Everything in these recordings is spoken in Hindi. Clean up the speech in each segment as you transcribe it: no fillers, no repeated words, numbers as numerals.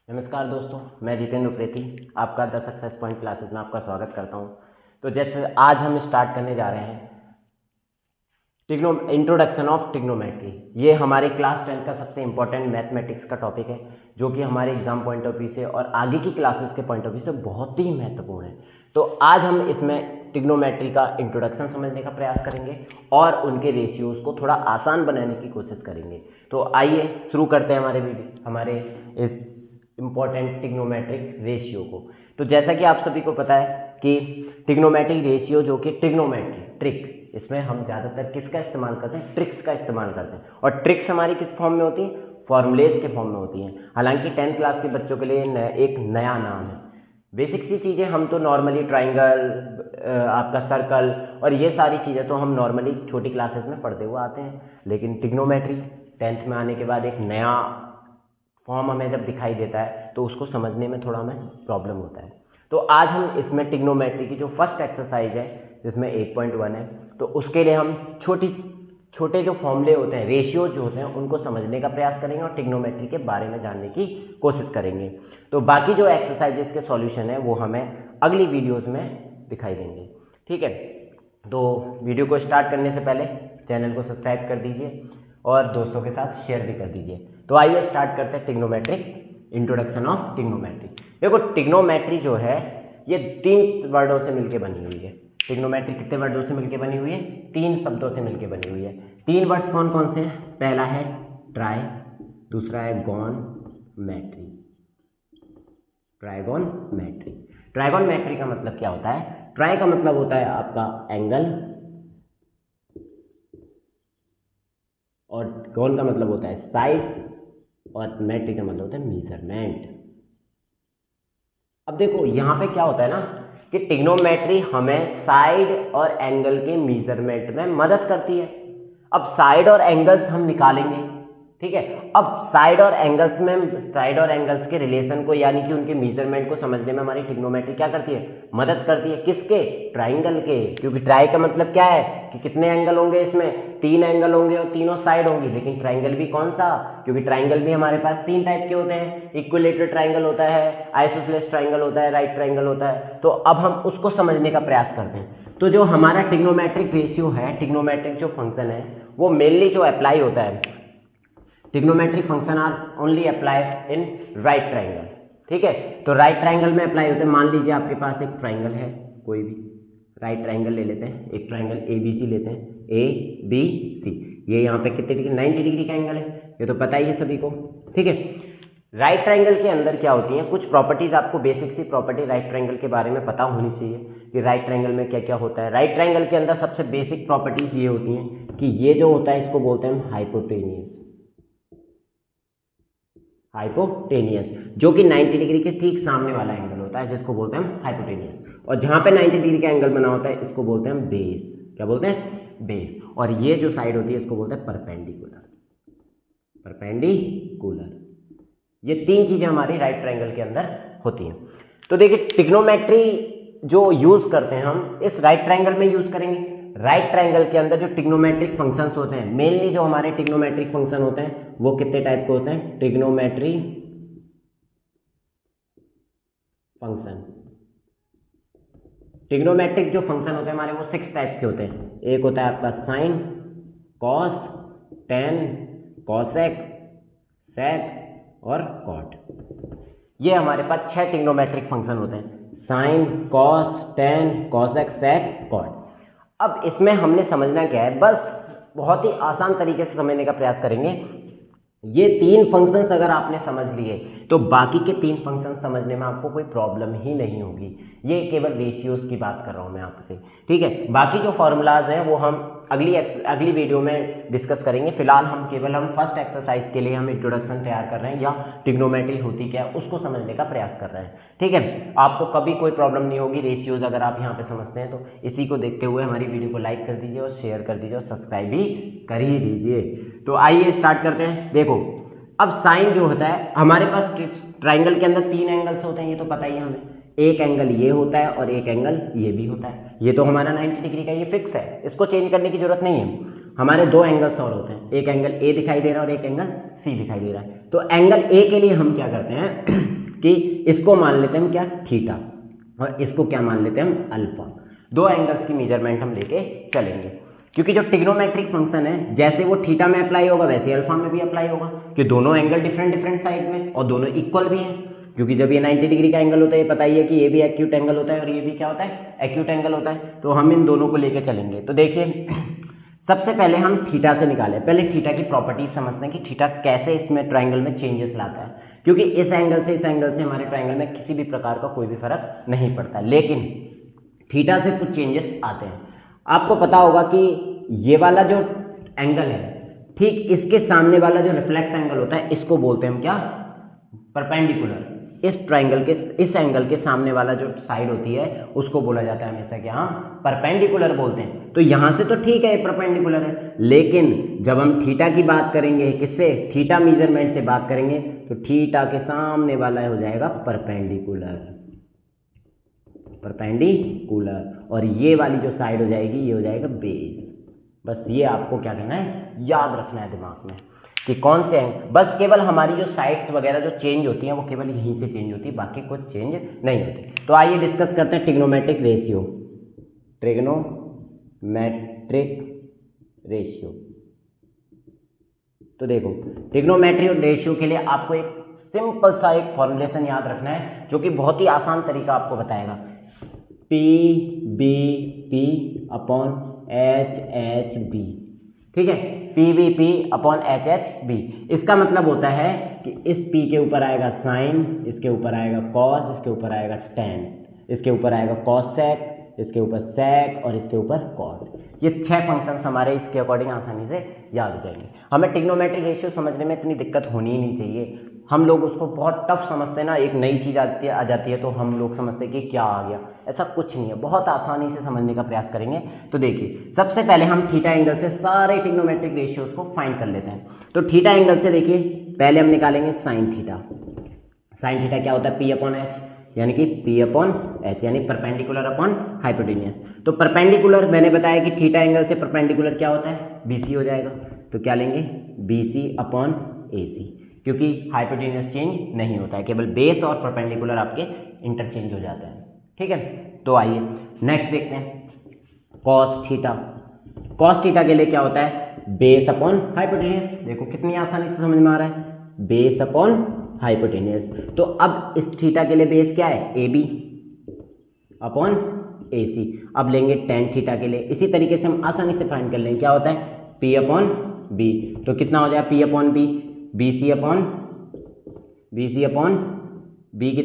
नमस्कार दोस्तों, मैं जितेंद्र उप्रेती आपका द सक्सेस पॉइंट क्लासेस में आपका स्वागत करता हूं। तो जैसे आज हम स्टार्ट करने जा रहे हैं इंट्रोडक्शन ऑफ ट्रिग्नोमेट्री। ये हमारे क्लास 10 का सबसे इंपॉर्टेंट मैथमेटिक्स का टॉपिक है, जो कि हमारे एग्जाम पॉइंट ऑफ व्यू से और आगे की क्लासेस के पॉइंट ऑफ व्यू से बहुत ही महत्वपूर्ण है। तो आज हम इसमें ट्रिग्नोमेट्री का इंट्रोडक्शन समझने का प्रयास करेंगे और उनके रेशियोज को थोड़ा आसान बनाने की कोशिश करेंगे। तो आइए शुरू करते हैं हमारे इस इम्पॉर्टेंट ट्रिग्नोमेट्रिक रेशियो को। तो जैसा कि आप सभी को पता है कि ट्रिग्नोमेट्रिक रेशियो जो कि ट्रिग्नोमेट्री ट्रिक, इसमें हम ज़्यादातर किसका इस्तेमाल करते हैं? ट्रिक्स का इस्तेमाल करते हैं। और ट्रिक्स हमारी किस फॉर्म में होती हैं? फॉर्मूलेज के फॉर्म में होती हैं। हालांकि 10th क्लास के बच्चों के लिए एक नया नाम है। बेसिक सी चीज़ें हम तो नॉर्मली ट्राइंगल, आपका सर्कल और ये सारी चीज़ें तो हम नॉर्मली छोटी क्लासेस में पढ़ते हुए आते हैं, लेकिन ट्रिग्नोमेट्री 10th में आने के बाद एक नया फॉर्म हमें जब दिखाई देता है तो उसको समझने में थोड़ा हमें प्रॉब्लम होता है। तो आज हम इसमें ट्रिग्नोमेट्री की जो फर्स्ट एक्सरसाइज है, जिसमें 8.1 है, तो उसके लिए हम छोटे जो फॉर्मूले होते हैं, रेशियो जो होते हैं, उनको समझने का प्रयास करेंगे और ट्रिग्नोमेट्री के बारे में जानने की कोशिश करेंगे। तो बाकी जो एक्सरसाइजेस के सॉल्यूशन है वो हमें अगली वीडियोस में दिखाई देंगे। ठीक है, तो वीडियो को स्टार्ट करने से पहले चैनल को सब्सक्राइब कर दीजिए और दोस्तों के साथ शेयर भी कर दीजिए। तो आइए स्टार्ट करते हैं ट्रिग्नोमेट्रिक इंट्रोडक्शन ऑफ ट्रिग्नोमेट्री। देखो, ट्रिग्नोमेट्री जो है ये 3 वर्डों से मिलकर बनी हुई है। ट्रिग्नोमेट्री कितने वर्डों से मिलकर बनी हुई है? 3 शब्दों से मिलकर बनी हुई है। 3 वर्ड्स कौन कौन से हैं? पहला है ट्राई, दूसरा है गॉनमेट्री। ट्राइगोनमेट्री। ट्राइगोनमेट्री का मतलब क्या होता है? ट्राई का मतलब होता है आपका एंगल और गॉन का मतलब होता है साइड और मेट्री का मतलब होता है मेजरमेंट। अब देखो यहाँ पे क्या होता है ना कि ट्रिग्नोमेट्री हमें साइड और एंगल के मेजरमेंट में मदद करती है। अब साइड और एंगल्स हम निकालेंगे, ठीक है। अब साइड और एंगल्स के रिलेशन को, यानी कि उनके मेजरमेंट को समझने में हमारी ट्रिग्नोमेट्री क्या करती है? मदद करती है। किसके? ट्राइंगल के। क्योंकि ट्राई का मतलब क्या है कि कितने एंगल होंगे इसमें? 3 एंगल होंगे और तीनों साइड होंगी। लेकिन ट्राइंगल भी कौन सा? क्योंकि ट्राइंगल भी हमारे पास 3 टाइप के होते हैं। इक्विलेटरल ट्राइंगल होता है, आइसोसेलेस ट्राइंगल होता है, राइट ट्राइंगल होता है। तो अब हम उसको समझने का प्रयास करते हैं। तो जो हमारा ट्रिग्नोमेट्रिक रेशियो है, ट्रिग्नोमेट्रिक जो फंक्शन है, वो मेनली जो अप्लाई होता है, trigonometric function are only apply in right triangle. ठीक है, तो राइट ट्राइंगल में अप्लाई होते हैं। मान लीजिए आपके पास एक ट्राइंगल है, कोई भी राइट ट्राइंगल ले लेते हैं। एक ट्राइंगल ABC लेते हैं, ABC। ये यहाँ पे कितने डिग्री? 90 डिग्री का एंगल है, ये तो पता ही है सभी को। ठीक है, राइट ट्राइंगल के अंदर क्या होती हैं? कुछ प्रॉपर्टीज, आपको बेसिक सी प्रॉपर्टी राइट ट्राइंगल के बारे में पता होनी चाहिए कि राइट ट्राइंगल में क्या क्या होता है। राइट ट्राइंगल के अंदर सबसे बेसिक प्रॉपर्टीज ये होती हैं कि ये जो होता है इसको बोलते हैं हाइपोटेनियस, जो कि 90 डिग्री के ठीक सामने वाला एंगल होता है, जिसको बोलते हैं हम हाइपोटेनियस। और जहां पे 90 डिग्री का एंगल बना होता है इसको बोलते हैं हम बेस। क्या बोलते हैं? बेस। और ये जो साइड होती है इसको बोलते हैं परपेंडिकुलर। ये 3 चीजें हमारी राइट ट्राइंगल के अंदर होती हैं। तो देखिए, ट्रिग्नोमेट्री जो यूज करते हैं हम इस राइट ट्राइंगल में यूज करेंगे। राइट ट्राइंगल के अंदर जो ट्रिग्नोमेट्रिक फंक्शंस होते हैं, मेनली जो हमारे ट्रिग्नोमेट्रिक फंक्शन होते हैं वो कितने टाइप के होते हैं? Trigonometry function. ट्रिग्नोमेट्रिक जो फंक्शन होते हैं हमारे, वो 6 टाइप के होते हैं। एक होता है आपका साइन, कॉस, टेन, कॉसेक, सेक और कॉट। ये हमारे पास 6 ट्रिग्नोमेट्रिक फंक्शन होते हैं। Sign, cos, tan, cosec, sec, cot. अब इसमें हमने समझना क्या है, बस बहुत ही आसान तरीके से समझने का प्रयास करेंगे। ये 3 फंक्शंस अगर आपने समझ लिए तो बाकी के 3 फंक्शंस समझने में आपको कोई प्रॉब्लम ही नहीं होगी। ये केवल रेशियोज की बात कर रहा हूं मैं आपसे, ठीक है। बाकी जो फॉर्मूलाज हैं वो हम अगली वीडियो में डिस्कस करेंगे। फिलहाल हम फर्स्ट एक्सरसाइज के लिए हम इंट्रोडक्शन तैयार कर रहे हैं, या ट्रिग्नोमेट्री होती क्या है उसको समझने का प्रयास कर रहे हैं। ठीक है, आपको कभी कोई प्रॉब्लम नहीं होगी रेशियोज अगर आप यहाँ पे समझते हैं। तो इसी को देखते हुए हमारी वीडियो को लाइक कर दीजिए और शेयर कर दीजिए और सब्सक्राइब भी कर ही दीजिए। तो आइए स्टार्ट करते हैं। देखो, अब साइन जो होता है, हमारे पास ट्राइंगल के अंदर 3 एंगल्स होते हैं, ये तो पता ही है हमें। एक एंगल ये होता है और एक एंगल ये भी होता है। ये तो हमारा 90 डिग्री का, ये फिक्स है, इसको चेंज करने की जरूरत नहीं है। हमारे 2 एंगल्स और होते हैं, एक एंगल ए दिखाई दे रहा है और एक एंगल सी दिखाई दे रहा है। तो एंगल ए के लिए हम क्या करते हैं कि इसको मान लेते हैं हम क्या, थीटा, और इसको क्या मान लेते हैं हम, अल्फा। दो एंगल्स की मेजरमेंट हम लेके चलेंगे, क्योंकि जो ट्रिग्नोमेट्रिक फंक्शन है जैसे वो थीटा में अप्लाई होगा वैसे अल्फा में भी अप्लाई होगा, कि दोनों एंगल डिफरेंट डिफरेंट साइड में और दोनों इक्वल भी हैं, क्योंकि जब ये 90 डिग्री का एंगल होता है, ये पता ही है कि ये भी एक्यूट एंगल होता है और ये भी क्या होता है, एक्यूट एंगल होता है। तो हम इन दोनों को लेके चलेंगे। तो देखिए सबसे पहले हम थीटा से निकालें, पहले थीटा की प्रॉपर्टीज समझते हैं कि थीटा कैसे इसमें ट्राइंगल में चेंजेस लाता है, क्योंकि इस एंगल से हमारे ट्राइंगल में किसी भी प्रकार का कोई भी फर्क नहीं पड़ता, लेकिन थीटा से कुछ चेंजेस आते हैं। आपको पता होगा कि ये वाला जो एंगल है, ठीक इसके सामने वाला जो रिफ्लेक्स एंगल होता है इसको बोलते हैं हम क्या, परपेंडिकुलर। इस ट्राइंगल के, इस एंगल के सामने वाला जो साइड होती है उसको बोला जाता है हमेशा क्या, परपेंडिकुलर बोलते हैं। तो यहां से तो ठीक है परपेंडिकुलर है, लेकिन जब हम थीटा की बात करेंगे, किससे, थीटा मेजरमेंट से बात करेंगे, तो थीटा के सामने वाला हो जाएगा परपेंडिकुलर, परपेंडिकुलर, और ये वाली जो साइड हो जाएगी ये हो जाएगा बेस। बस ये आपको क्या करना है, याद रखना है दिमाग में कि कौन से एंगल, बस केवल हमारी जो साइड्स वगैरह जो चेंज होती हैं वो केवल यहीं से चेंज होती है, बाकी कुछ चेंज नहीं होते। तो आइए डिस्कस करते हैं ट्रिग्नोमेट्रिक रेशियो, ट्रिग्नोमेट्रिक रेशियो। तो देखो ट्रिग्नोमेट्रिक रेशियो के लिए आपको एक सिंपल सा एक फॉर्मुलेशन याद रखना है, जो कि बहुत ही आसान तरीका आपको बताएगा, p b p upon h h b, ठीक है, p b p upon h h b. इसका मतलब होता है कि इस पी के ऊपर आएगा साइन, इसके ऊपर आएगा कॉस, इसके ऊपर आएगा टेन, इसके ऊपर आएगा कॉसेक, इसके ऊपर सेक और इसके ऊपर कॉट। ये 6 फंक्शंस हमारे इसके अकॉर्डिंग आसानी से याद हो जाएंगे। हमें ट्रिग्नोमेट्रिक रेशियो समझने में इतनी दिक्कत होनी ही नहीं चाहिए। हम लोग उसको बहुत टफ समझते हैं ना, एक नई चीज़ आ जाती है तो हम लोग समझते हैं कि क्या आ गया, ऐसा कुछ नहीं है, बहुत आसानी से समझने का प्रयास करेंगे। तो देखिए सबसे पहले हम थीटा एंगल से सारे ट्रिग्नोमेट्रिक रेशियोज को फाइंड कर लेते हैं। तो थीटा एंगल से देखिए पहले हम निकालेंगे साइन थीटा। साइन थीटा क्या होता है, पी अपॉन एच, यानी कि पी अपॉन एच, यानी परपेंडिकुलर अपॉन हाइपोटेन्यूस। तो परपेंडिकुलर मैंने बताया कि थीटा एंगल से परपेंडिकुलर क्या होता है, बीसी हो जाएगा। तो क्या लेंगे, बीसी अपॉन एसी, क्योंकि हाइपोटेन्यूस चेंज नहीं होता है, केवल बेस और परपेंडिकुलर आपके इंटरचेंज हो जाते हैं, ठीक है। तो आइए नेक्स्ट देखते हैं, कॉस थीटा। कॉस थीटा के लिए क्या होता है, बेस अपॉन हाइपोटेन्यूस। देखो कितनी आसानी से समझ में आ रहा है, बेस अपॉन हाइपोटेन्यूस। तो अब इस थीटा के लिए बेस क्या है, ए बी अपॉन ए सी। अब लेंगे टेन थीटा के लिए, इसी तरीके से हम आसानी से फाइंड कर लेंगे, क्या होता है, पी अपॉन बी। तो कितना हो जाएगा, p upon b, B C upon B की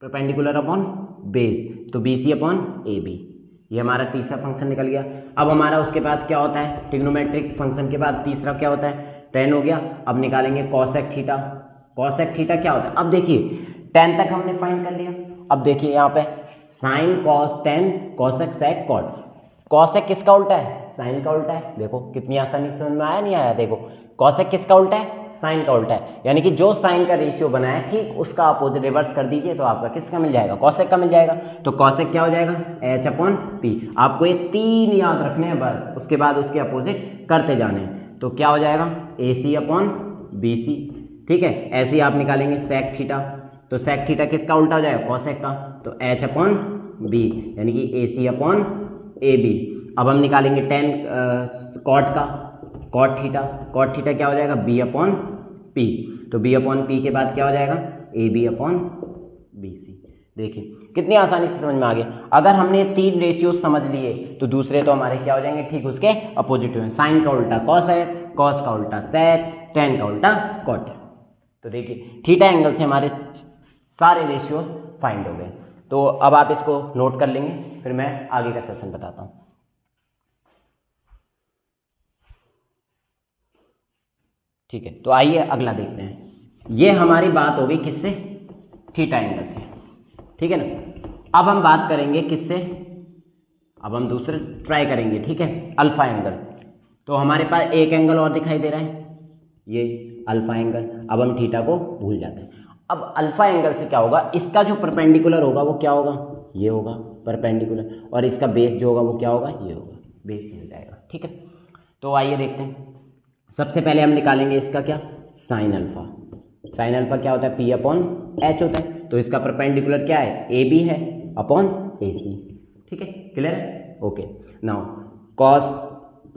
परपेंडिकुलर अपॉन बेस, तो B C upon A B. ये हमारा तीसरा फंक्शन निकल गया। अब हमारा उसके पास क्या होता है, ट्रिग्नोमेट्रिक फंक्शन के बाद तीसरा क्या होता है, टेन हो गया। अब निकालेंगे कॉसेक थीटा। कॉसेक थीटा क्या होता है, अब देखिए टेन तक हमने फाइंड कर लिया। अब देखिए यहाँ पे sine cos tan cosec sec cot. Cosec किसका उल्टा है, साइन का उल्टा है। देखो कितनी आसानी से समझ में आया, नहीं आया। देखो कॉसेक किसका उल्टा है, साइन का उल्टा है, यानी कि जो साइन का रेशियो बना है ठीक उसका अपोजिट रिवर्स कर दीजिए तो आपका किसका मिल जाएगा, कॉसेक का मिल जाएगा। तो कॉसेक क्या हो जाएगा, एच अपॉन पी। आपको ये 3 याद रखने हैं बस, उसके बाद उसके अपोजिट करते जाने हैं। तो क्या हो जाएगा, ए सी अपॉन बी सी, ठीक है। ऐसे ही आप निकालेंगे सेक थीटा। तो सेक थीटा किसका उल्टा हो जाएगा, कॉसेक का। तो एच अपॉन बी, यानी कि ए सी अपॉन ए बी। अब हम निकालेंगे टेन कॉट का, कॉट थीटा। कॉट थीटा क्या हो जाएगा, बी अपॉन पी। तो बी अपॉन पी के बाद क्या हो जाएगा, A B upon B C. देखिए कितनी आसानी से समझ में आ गया। अगर हमने 3 रेशियो समझ लिए तो दूसरे तो हमारे क्या हो जाएंगे, ठीक उसके अपोजिट हुए। साइन का उल्टा कॉस है, कॉस का उल्टा सेक, टेन का उल्टा कॉट। तो देखिए थीटा एंगल से हमारे सारे रेशियोज फाइंड हो गए। तो अब आप इसको नोट कर लेंगे, फिर मैं आगे का सेशन बताता हूँ। ठीक है, तो आइए अगला देखते हैं। ये हमारी बात हो गई किससे, थीटा एंगल से, ठीक है ना। अब हम बात करेंगे किससे, अब हम दूसरे ट्राई करेंगे, ठीक है, अल्फा एंगल। तो हमारे पास एक एंगल और दिखाई दे रहा है, ये अल्फा एंगल। अब हम थीटा को भूल जाते हैं। अब अल्फा एंगल से क्या होगा, इसका जो परपेंडिकुलर होगा वो क्या होगा, ये होगा परपेंडिकुलर, और इसका बेस जो होगा वो क्या होगा, ये होगा, बेस ही हो जाएगा, ठीक है। तो आइए देखते हैं। सबसे पहले हम निकालेंगे इसका क्या, साइन अल्फा। साइन अल्फा क्या होता है, पी अपॉन एच होता है। तो इसका परपेंडिकुलर क्या है, ए बी है अपॉन ए सी। ठीक है, क्लियर है, ओके। नाउ कॉस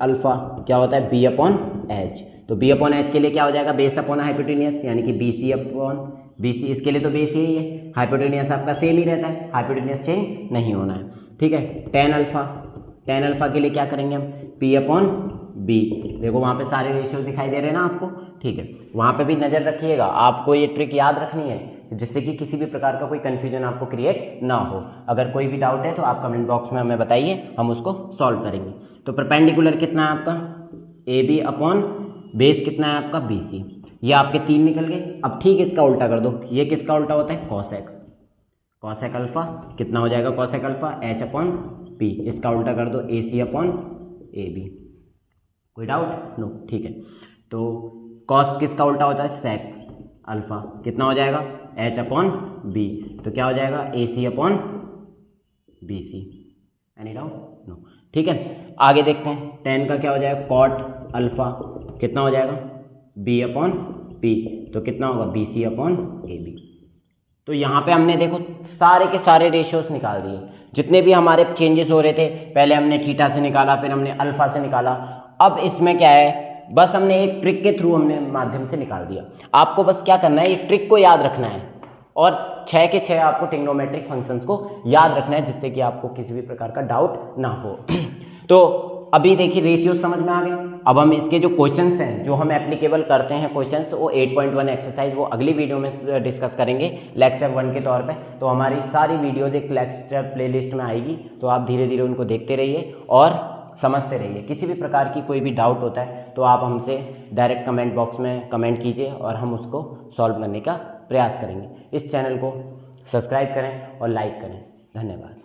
अल्फा क्या होता है, बी अपॉन एच। तो बी अपॉन एच के लिए क्या हो जाएगा, बेस अपॉन हाइपोटेनियस, यानी कि B C upon B C. इसके लिए तो बेस यही है, हाइपोटेनियस आपका सेम ही रहता है, हाइपोटेनियस चेंज नहीं होना है। ठीक है, टेन अल्फा के लिए क्या करेंगे हम, पी अपॉन बी। देखो वहाँ पे सारे रेशियोज दिखाई दे रहे हैं ना आपको। ठीक है, वहाँ पे भी नज़र रखिएगा, आपको ये ट्रिक याद रखनी है जिससे कि किसी भी प्रकार का कोई कन्फ्यूजन आपको क्रिएट ना हो। अगर कोई भी डाउट है तो आप कमेंट बॉक्स में हमें बताइए, हम उसको सॉल्व करेंगे। तो परपेंडिकुलर कितना है आपका, ए बी अपॉन बेस कितना है आपका, बी सी। ये आपके 3 निकल गए। अब ठीक इसका उल्टा कर दो, ये किसका उल्टा होता है, कॉसेक अल्फा कितना हो जाएगा, cosec alpha H upon P. इसका उल्टा कर दो, ए सी अपॉन ए बी। कोई डाउट, नो, ठीक है। तो कॉस किसका उल्टा होता है, सेक अल्फा कितना हो जाएगा, एच अपॉन बी। तो क्या हो जाएगा, A C upon B C. Any doubt, no, ठीक है। आगे देखते हैं, 10 का क्या हो जाएगा, कॉट अल्फा कितना हो जाएगा, बी अपॉन पी। तो कितना होगा, B C upon A B. तो यहाँ पे हमने देखो सारे के सारे रेशियोज निकाल दिए, जितने भी हमारे चेंजेस हो रहे थे। पहले हमने थीटा से निकाला, फिर हमने अल्फा से निकाला। अब इसमें क्या है, बस हमने एक ट्रिक के थ्रू हमने माध्यम से निकाल दिया। आपको बस क्या करना है, एक ट्रिक को याद रखना है और 6 के 6 आपको ट्रिग्नोमेट्रिक फंक्शंस को याद रखना है, जिससे कि आपको किसी भी प्रकार का डाउट ना हो। तो अभी देखिए रेशियो समझ में आ गए। अब हम इसके जो क्वेश्चंस हैं, जो हम एप्लीकेबल करते हैं क्वेश्चंस, वो 8.1 एक्सरसाइज वो अगली वीडियो में डिस्कस करेंगे लेक्चर 1 के तौर पे। तो हमारी सारी वीडियोज एक लेक्चर प्लेलिस्ट में आएगी, तो आप धीरे धीरे उनको देखते रहिए और समझते रहिए। किसी भी प्रकार की कोई भी डाउट होता है तो आप हमसे डायरेक्ट कमेंट बॉक्स में कमेंट कीजिए और हम उसको सॉल्व करने का प्रयास करेंगे। इस चैनल को सब्सक्राइब करें और लाइक करें। धन्यवाद।